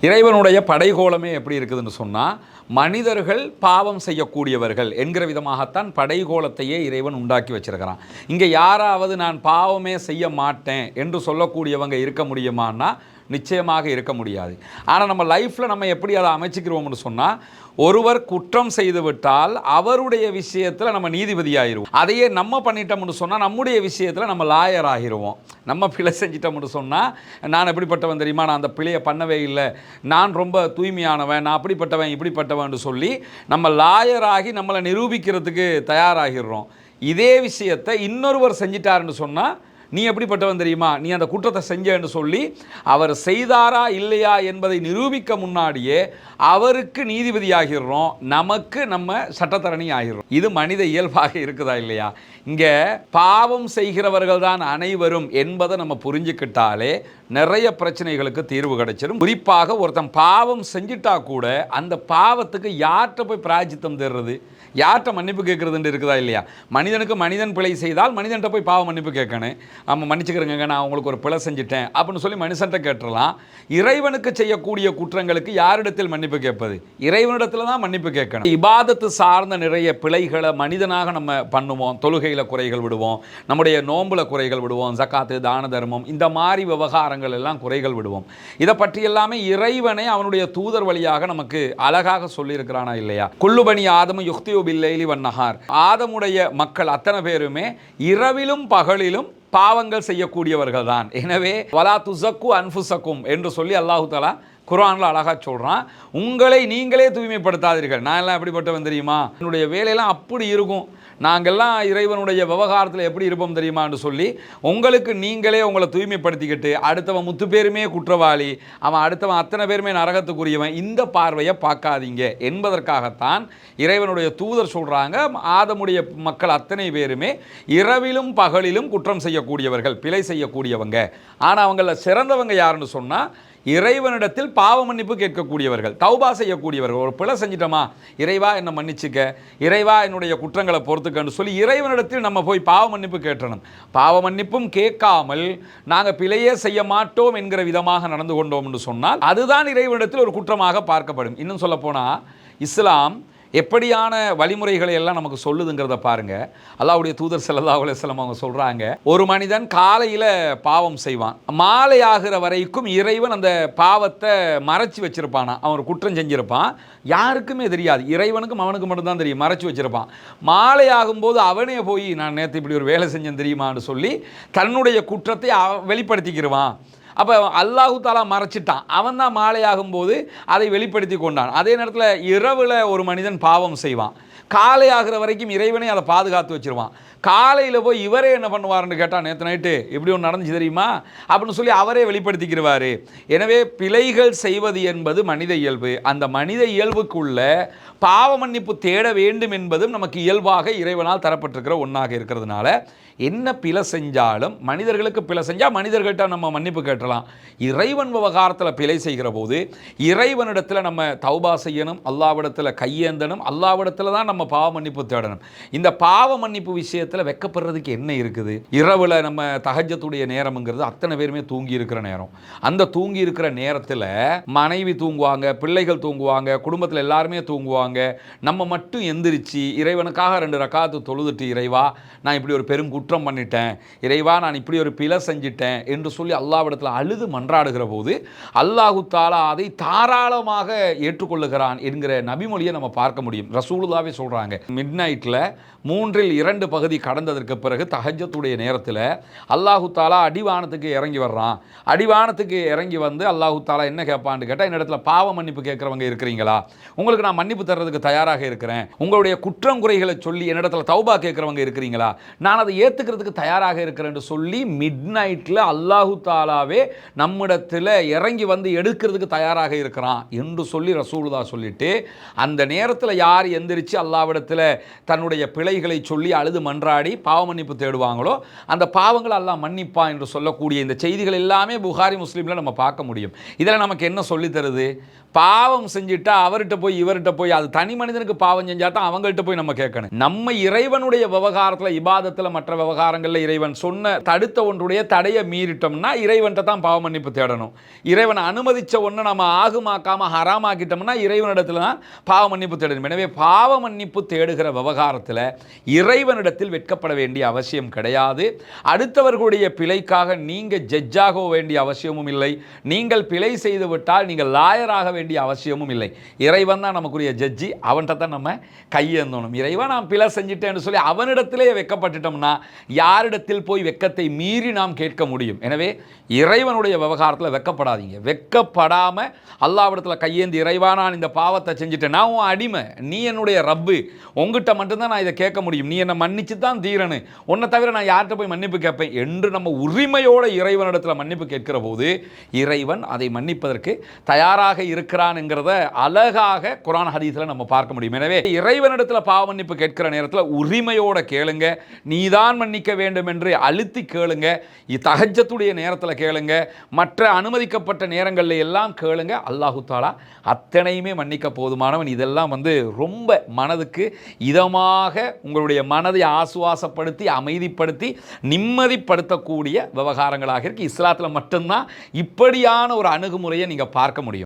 இறைவனுடைய படைகோலமே எப்படி இருக்குதுன்னு சொன்னால், மனிதர்கள் பாவம் செய்யக்கூடியவர்கள் என்கிற விதமாகத்தான் படைகோலத்தையே இறைவன் உண்டாக்கி வச்சிருக்கிறான். இங்கே யாராவது நான் பாவமே செய்ய மாட்டேன் என்று சொல்லக்கூடியவங்க இருக்க முடியுமான்னா நிச்சயமாக இருக்க முடியாது. ஆனால் நம்ம லைஃப்பில் நம்ம எப்படி அதை அமைச்சிக்கிறோம்னு சொன்னால், ஒருவர் குற்றம் செய்து விட்டால் அவருடைய விஷயத்தில் நம்ம நீதிபதி ஆகிருவோம். அதையே நம்ம பண்ணிட்டோம்னு சொன்னால் நம்முடைய விஷயத்தில் நம்ம லாயர் ஆகிருவோம். நம்ம பிழை செஞ்சிட்டோம்னு சொன்னால், நான் எப்படிப்பட்டவன் தெரியுமா, நான் அந்த பிழையை பண்ணவே இல்லை, நான் ரொம்ப தூய்மையானவன், நான் அப்படிப்பட்டவன் இப்படிப்பட்டவன் சொல்லி நம்ம லாயராகி நம்மளை நிரூபிக்கிறதுக்கு தயாராகிடுறோம். இதே விஷயத்தை இன்னொருவர் செஞ்சிட்டாருன்னு சொன்னால், நீ எப்படிப்பட்டவன் தெரியுமா, நீ அந்த குற்றத்தை செஞ்சேன்னு சொல்லி அவர் செய்தாரா இல்லையா என்பதை நிரூபிக்க முன்னாடியே அவருக்கு நீதிபதி ஆகிடுறோம், நமக்கு நம்ம சட்டத்தரணி ஆகிடுறோம். இது மனித இயல்பாக இருக்குதா இல்லையா? இங்கே பாவம் செய்கிறவர்கள் தான் அனைவரும் என்பதை நம்ம புரிஞ்சுக்கிட்டாலே நிறைய பிரச்சனைகளுக்கு தீர்வு கிடைச்சிடும். குறிப்பாக ஒருத்தன் பாவம் செஞ்சிட்டா கூட அந்த பாவத்துக்கு யார்கிட்ட போய் பிராயச்சித்தம் தர்றது, யார்கிட்ட மன்னிப்பு கேட்குறதுன்னு இருக்குதா இல்லையா? மனிதனுக்கு மனிதன் பிழை செய்தால் மனிதன்கிட்ட போய் பாவம் மன்னிப்பு கேட்கணும். நம்ம மன்னிச்சுக்கிறேங்க, நான் உங்களுக்கு ஒரு பிழை செஞ்சுட்டேன் அப்படின்னு சொல்லி மனுஷன்கிட்ட கேட்டுடலாம். இறைவனுக்கு செய்யக்கூடிய குற்றங்களுக்கு யாரிடத்தில் மன்னிப்பு கேட்பது? இறைவனிடத்தில் தான் மன்னிப்பு கேட்கணும். இபாதத்து சார்ந்த நிறைய பிழைகளை மனிதனாக நம்ம பண்ணுவோம். தொழுகையில் குறைகள் விடுவோம், நம்முடைய நோம்புல குறைகள் விடுவோம், ஜக்காத்து தான தர்மம் இந்த மாதிரி விவகாரங்கள் எல்லாம் குறைகள் விடுவோம். இதை பற்றி எல்லாமே இறைவனை அவனுடைய தூதர் வழியாக நமக்கு அழகாக சொல்லியிருக்கிறானா இல்லையா? குல்லுபனி ஆதம யுக்தியோ பில்லைலி வன்னஹார், ஆதமுடைய மக்கள் அத்தனை பேருமே இரவிலும் பகலிலும் பாவங்கள் செய்யக்கூடியவர்கள் தான். எனவே வலா துஸக்கு அன்ஃபுஸக்கும் என்று சொல்லி அல்லாஹு தஆலா குர்ஆனில் அழகாக சொல்கிறான். உங்களை நீங்களே தூய்மைப்படுத்தாதீர்கள். நான் எல்லாம் எப்படிப்பட்டவன் தெரியுமா, என்னுடைய வேலையெல்லாம் அப்படி இருக்கும், நாங்கள்லாம் இறைவனுடைய விவகாரத்தில் எப்படி இருப்போம் தெரியுமான்னு சொல்லி உங்களுக்கு நீங்களே உங்களை தூய்மைப்படுத்திக்கிட்டு அடுத்தவன் முத்து பேருமே குற்றவாளி, அவன் அடுத்தவன் அத்தனை பேருமே நரகத்துக்குரியவன், இந்த பார்வையை பார்க்காதீங்க என்பதற்காகத்தான் இறைவனுடைய தூதர் சொல்கிறாங்க, ஆதமுடைய மக்கள் அத்தனை பேருமே இரவிலும் பகலிலும் குற்றம் செய்யக்கூடியவர்கள், பிழை செய்யக்கூடியவங்க. ஆனால் அவங்கள சிறந்தவங்க யாருன்னு சொன்னால் இறைவனிடத்தில் பாவ மன்னிப்பு கேட்கக்கூடியவர்கள், தௌபா செய்யக்கூடியவர்கள். ஒரு பிழை செஞ்சிட்டோமா, இறைவா என்னை மன்னிச்சுக்க, இறைவா என்னுடைய குற்றங்களை பொறுத்துக்கன்னு சொல்லி இறைவனிடத்தில் நம்ம போய் பாவ மன்னிப்பு கேட்டணும். பாவ மன்னிப்பும் கேட்காமல் நாங்கள் பிழையே செய்ய மாட்டோம் என்கிற விதமாக நடந்து கொண்டோம்னு சொன்னால் அதுதான் இறைவனிடத்தில் ஒரு குற்றமாக பார்க்கப்படும். இன்னும் சொல்லப்போனால் இஸ்லாம் எப்படியான வழிமுறைகளை எல்லாம் நமக்கு சொல்லுதுங்கிறத பாருங்க. அல்லாஹ்வுடைய தூதர் ஸல்லல்லாஹு அலைஹி வஸல்லம் அவங்க சொல்றாங்க, ஒரு மனிதன் காலையில் பாவம் செய்வான், மாலை ஆகிற வரைக்கும் இறைவன் அந்த பாவத்தை மறைச்சி வச்சிருப்பானா. அவன் ஒரு குற்றம் செஞ்சிருப்பான், யாருக்குமே தெரியாது, இறைவனுக்கும் அவனுக்கு மட்டும்தான் தெரியும், மறைச்சி வச்சிருப்பான். மாலை ஆகும்போது அவனே போய் நான் நேற்று இப்படி ஒரு வேலை செஞ்சேன் தெரியுமான்னு சொல்லி தன்னுடைய குற்றத்தை வெளிப்படுத்திக்கிடுவான். அப்போ அல்லாஹு தாலா மறைச்சிட்டான், அவன் தான் மாலையாகும்போது அதை வெளிப்படுத்தி கொண்டான். அதே நேரத்தில் இரவில் ஒரு மனிதன் பாவம் செய்வான், காலை ஆகிற வரைக்கும் இறைவனே அதை பாதுகாத்து வச்சிருவான். காலையில் போய் இவரே என்ன பண்ணுவார்னு கேட்டால், நேற்று நைட்டு இப்படி ஒன்று நடந்துச்சு தெரியுமா அப்படின்னு சொல்லி அவரே வெளிப்படுத்திக்கிடுவார். எனவே பிழைகள் செய்வது என்பது மனித இயல்பு. அந்த மனித இயல்புக்குள்ள பாவ மன்னிப்பு தேட வேண்டும் என்பதும் நமக்கு இயல்பாக இறைவனால் தரப்பட்டிருக்கிற ஒன்றாக இருக்கிறதுனால என்ன பிழை செஞ்சாலும், மனிதர்களுக்கு பிழை செஞ்சால் மனிதர்கள்ட்ட நம்ம மன்னிப்பு கேட்டலாம். இறைவன் விவகாரத்தில் பிழை செய்கிற போது இறைவனிடத்தில் நம்ம தௌபா செய்யணும், அல்லாஹ்விடத்தில் கையேந்தணும், அல்லாஹ்விடத்தில் தான் நம்ம பாவ மன்னிப்பு தேடணும். இந்த பாவ மன்னிப்பு விஷயத்தில் வெக்கப்படுறதுக்கு என்ன இருக்குது? இரவில் நம்ம தஹஜ்ஜத்துடைய நேரம்ங்கிறது அத்தனை பேருமே தூங்கி இருக்கிற நேரம். அந்த தூங்கி இருக்கிற நேரத்தில் மனைவி தூங்குவாங்க, பிள்ளைகள் தூங்குவாங்க, குடும்பத்தில் எல்லாருமே தூங்குவாங்க. நம்ம மட்டும் எந்திரிச்சு இறைவனுக்காக 2 ரக்காத்து தொழுதுட்டு, இறைவா நான் இப்படி ஒரு பெரும் குற்றம் பண்ணிட்டேன், இறைவா நான் இப்படி ஒரு பிழை செஞ்சிட்டேன் என்று சொல்லி அல்லாஹ்விடத்தில் அழுது மன்றாடுகிற போது அல்லாஹு தாலா அதை தாராளமாக ஏற்றுக்கொள்ளுகிறான் என்கிற நபிமொழியை நம்ம பார்க்க முடியும். ரசூலுல்லாஹ்வே சொல்கிறாங்க, மிட் நைட்டில் 2/3 பகுதி கடந்ததற்கு பிறகு தஹஜ்ஜத்துடைய நேரத்தில் அல்லாஹு தாலா அடிவானத்துக்கு இறங்கி வர்றான். அடிவானத்துக்கு இறங்கி வந்து அல்லாஹு தாலா என்ன கேட்பான்னு கேட்டால், இந்த இடத்துல பாவ மன்னிப்பு கேட்குறவங்க இருக்கிறீங்களா, உங்களுக்கு நான் மன்னிப்பு தர்றதுக்கு தயாராக இருக்கிறேன், உங்களுடைய குற்றம் குறைகளை சொல்லி என்னிடத்துல தௌபா கேட்குறவங்க இருக்கிறீங்களா, நான் அதை ஏற்றுக்கிறதுக்கு தயாராக இருக்கிறேன் சொல்லி மிட் நைட்டில் அல்லாஹு தாலாவே நம்மிடத்தில் இறங்கி வந்து எடுக்கிறதுக்கு தயாராக இருக்கிறான் என்று சொல்லி ரசூலுல்லாஹ் சொல்லிட்டு, அந்த நேரத்தில் யார் எந்திரிச்சு அல்லாஹ்விடத்தில் தன்னுடைய பிழைகளை சொல்லி அழுது மன்றாடி பாவ மன்னிப்பு தேடுவாங்களோ அந்த பாவங்களை அல்லாஹ் மன்னிப்பான் என்று சொல்லக்கூடிய இந்த செய்திகள் எல்லாமே புகாரி முஸ்லீமில் நம்ம பார்க்க முடியும். இதில் நமக்கு என்ன சொல்லி தருது? பாவம் செஞ்சுட்டா அவர்கிட்ட போய் இவர்கிட்ட போய், அது தனி மனிதனுக்கு பாவம் செஞ்சாதான் அவங்கள்ட்ட போய் நம்ம கேட்கணும். நம்ம இறைவனுடைய விவகாரத்தில் இபாதத்தில் மற்ற விவகாரங்களில் இறைவன் சொன்ன தடுத்த ஒன்றுடைய தடையை மீறிட்டோம்னா இறைவன்கிட்ட தான் பாவ மன்னிப்பு தேடணும். இறைவன் அனுமதித்த ஒன்றை நம்ம ஆகுமாக்காமல் ஹராமாக்கிட்டோம்னா இறைவனிடத்தில் தான் பாவ மன்னிப்பு தேடணும். எனவே பாவ மன்னிப்பு தேடுகிற விவகாரத்தில் இறைவனிடத்தில் வெட்கப்பட வேண்டிய அவசியம் கிடையாது. அடுத்தவர்களுடைய பிழைக்காக நீங்கள் ஜட்ஜாக வேண்டிய அவசியமும் இல்லை. நீங்கள் பிழை செய்து விட்டால் நீங்கள் லாயராக வேண்டிய அவசியமும் இல்லை. இறைவன் தான் நமக்குரிய ஜட்ஜி. அவன்கிட்ட தான் நம்ம கையேந்தணும். இறைவன் நான் பிழை செஞ்சிட்டேன்னு சொல்லி அவனிடத்திலே வெட்கப்பட்டுட்டோம்னா யாரிடத்தில் போய் வெட்கத்தை மீறி நாம் கேட்க முடியும்? எனவே இறைவனுடைய விவகாரத்தில் வெட்கப்படாதீங்க. வெட்கப்படாமல் அல்லாஹ்விடத்தில் கையேந்தி, இறைவா நான் இந்த பாவத்தை செஞ்சுட்டேன், நான் உன் அடிமை, நீ என்னுடைய ரப்பு, உங்ககிட்ட மட்டும்தான் நான் இதை கேட்க முடியும், நீ என்னை மன்னிச்சு தான் தீரணும், உன்னை தவிர நான் யார்கிட்ட போய் மன்னிப்பு கேட்பேன் என்று நம்ம உரிமையோட இறைவனிடத்தில் மன்னிப்பு கேட்கிற போது இறைவன் அதை மன்னிப்பதற்கு தயாராக இருக்கிறான் என்கிறத அழகாக குர்ஆன் ஹதீஸில் நம்ம பார்க்க முடியும். எனவே இறைவனிடத்தில் பாவ மன்னிப்பு கேட்கிற நேரத்தில் உரிமையோட கேளுங்க. நீதான் மன்னிக்க வேண்டும் என்று அழுத்தி கேளுங்க. தஹஜ்ஜத்துடைய நேரத்தில் கேளுங்க. மற்ற அனுமதிக்கப்பட்ட நேரங்களில் எல்லாம் கேளுங்க. அல்லாஹு தஆலா அத்தனையுமே மன்னிக்க போதுமானவன். இதெல்லாம் ரொம்ப மனதுக்கு இதமாக உங்களுடைய மனதை ஆசுவாசப்படுத்தி அமைதிப்படுத்தி நிம்மதிப்படுத்தக்கூடிய விவகாரங்களாக இருக்கு. இஸ்லாத்தில் மட்டும்தான் இப்படியான ஒரு அணுகுமுறையை நீங்கள் பார்க்க முடியும்.